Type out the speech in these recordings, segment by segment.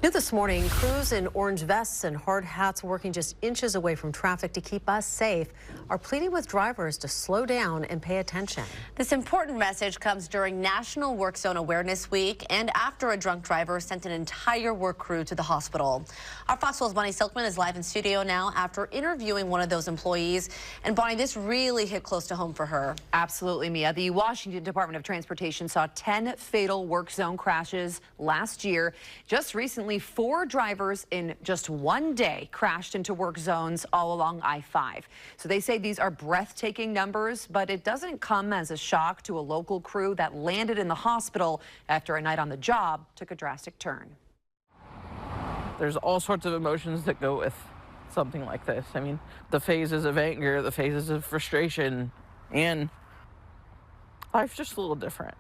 New this morning, crews in orange vests and hard hats working just inches away from traffic to keep us safe are pleading with drivers to slow down and pay attention. This important message comes during National Work Zone Awareness Week and after a drunk driver sent an entire work crew to the hospital. Our Fox 12's Bonnie Silkman is live in studio now after interviewing one of those employees. And Bonnie, this really hit close to home for her. Absolutely, Mia. The Washington Department of Transportation saw 10 fatal work zone crashes last year. Just recently, 4 drivers in just one day crashed into work zones all along I-5. So they say these are breathtaking numbers, but it doesn't come as a shock to a local crew that landed in the hospital after a night on the job took a drastic turn. There's all sorts of emotions that go with something like this. I mean, the phases of anger, the phases of frustration, and life's just a little different.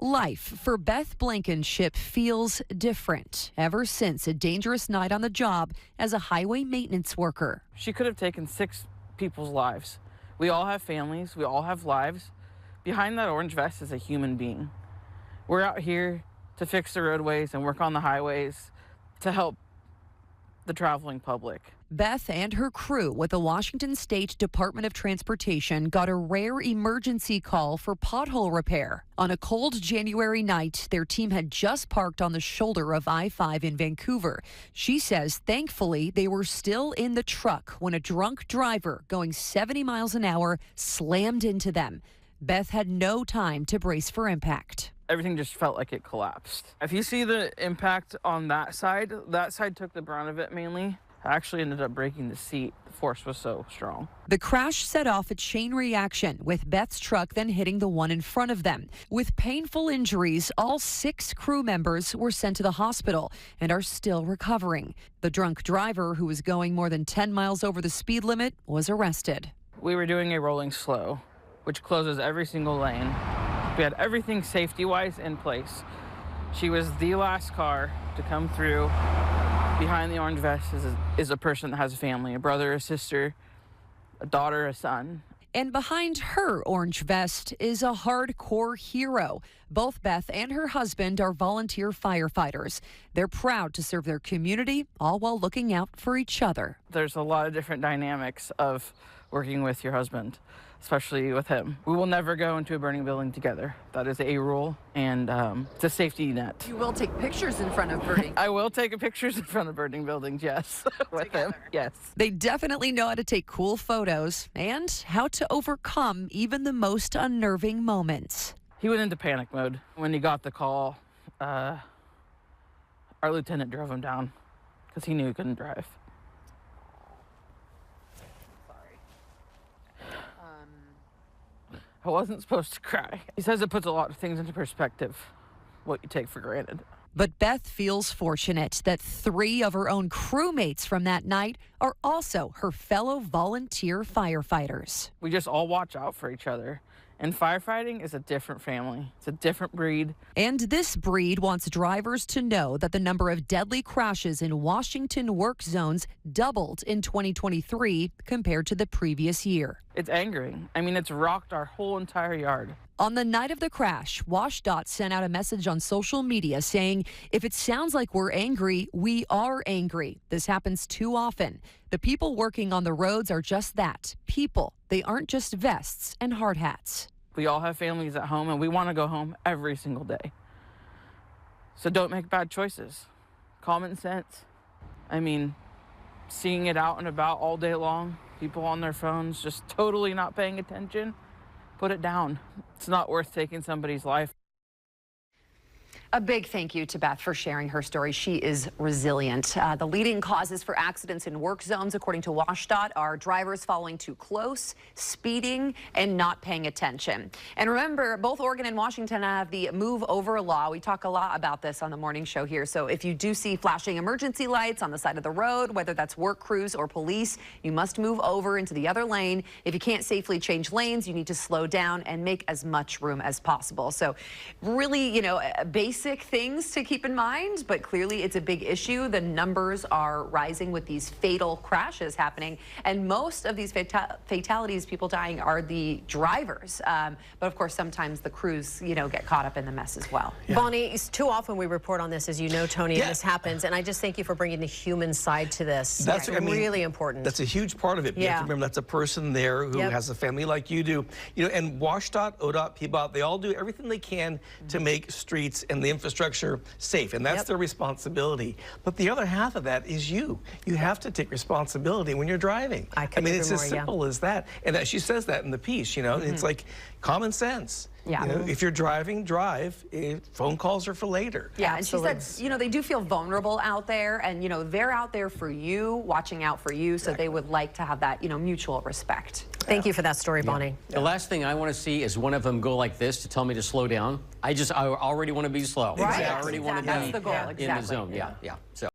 Life for Beth Blankenship feels different ever since a dangerous night on the job as a highway maintenance worker. She could have taken 6 people's lives. We all have families. We all have lives. Behind that orange vest is a human being. We're out here to fix the roadways and work on the highways to help the traveling public. Beth and her crew with the Washington State Department of Transportation got a rare emergency call for pothole repair. On a cold January night, their team had just parked on the shoulder of I-5 in Vancouver. She says, thankfully, they were still in the truck when a drunk driver going 70 miles an hour slammed into them. Beth had no time to brace for impact. Everything just felt like it collapsed. If you see the impact on that side took the brunt of it mainly. I actually ended up breaking the seat. The force was so strong. The crash set off a chain reaction, with Beth's truck then hitting the one in front of them. With painful injuries, all 6 crew members were sent to the hospital and are still recovering. The drunk driver, who was going more than 10 miles over the speed limit, was arrested. We were doing a rolling slow, which closes every single lane. We had everything safety-wise in place. She was the last car to come through. Behind the orange vest is a person that has a family, a brother, a sister, a daughter, a son. And behind her orange vest is a hardcore hero. Both Beth and her husband are volunteer firefighters. They're proud to serve their community, all while looking out for each other. There's a lot of different dynamics of working with your husband, especially with him. We will never go into a burning building together. That is a rule, and it's a safety net. You will take pictures in front of burning. I will take pictures in front of burning buildings, yes, with him, yes. They definitely know how to take cool photos and how to overcome even the most unnerving moments. He went into panic mode. When he got the call, our lieutenant drove him down because he knew he couldn't drive. I wasn't supposed to cry. He says it puts a lot of things into perspective, what you take for granted. But Beth feels fortunate that 3 of her own crewmates from that night are also her fellow volunteer firefighters. We just all watch out for each other. And firefighting is a different family. It's a different breed. And this breed wants drivers to know that the number of deadly crashes in Washington work zones doubled in 2023 compared to the previous year. It's angering. I mean, it's rocked our whole entire yard. On the night of the crash, WSDOT sent out a message on social media saying, if it sounds like we're angry, we are angry. This happens too often. The people working on the roads are just that, people. They aren't just vests and hard hats. We all have families at home, and we want to go home every single day. So don't make bad choices. Common sense. I mean, seeing it out and about all day long, people on their phones just totally not paying attention. Put it down. It's not worth taking somebody's life. A big thank you to Beth for sharing her story. She is resilient. The leading causes for accidents in work zones, according to WSDOT, are drivers following too close, speeding, and not paying attention. And remember, both Oregon and Washington have the move over law. We talk a lot about this on the morning show here. So if you do see flashing emergency lights on the side of the road, whether that's work crews or police, you must move over into the other lane. If you can't safely change lanes, you need to slow down and make as much room as possible. So really, basic basic things to keep in mind, but clearly it's a big issue. The numbers are rising with these fatal crashes happening, and most of these fatalities, people dying, are the drivers. But of course, sometimes the crews, get caught up in the mess as well. Yeah. Bonnie, too often we report on this, as you know, Tony, and this happens, and I just thank you for bringing the human side to this. That's really important. That's a huge part of it. You have to remember that's a person there who has a family like you do. And WSDOT, ODOT, PBOT, they all do everything they can to make streets and the infrastructure safe, and that's their responsibility. But the other half of that is you. You have to take responsibility when you're driving. I mean, it's as simple as that. And she says that in the piece, it's like common sense. Yeah. If you're driving, drive. Phone calls are for later. Yeah, absolutely. And she said, they do feel vulnerable out there, and, they're out there for you, watching out for you, so they would like to have that, mutual respect. Thank you for that story, Bonnie. The last thing I want to see is one of them go like this to tell me to slow down. I already want to be slow. Right. I already want to be That's the goal. in the zone. Yeah. So.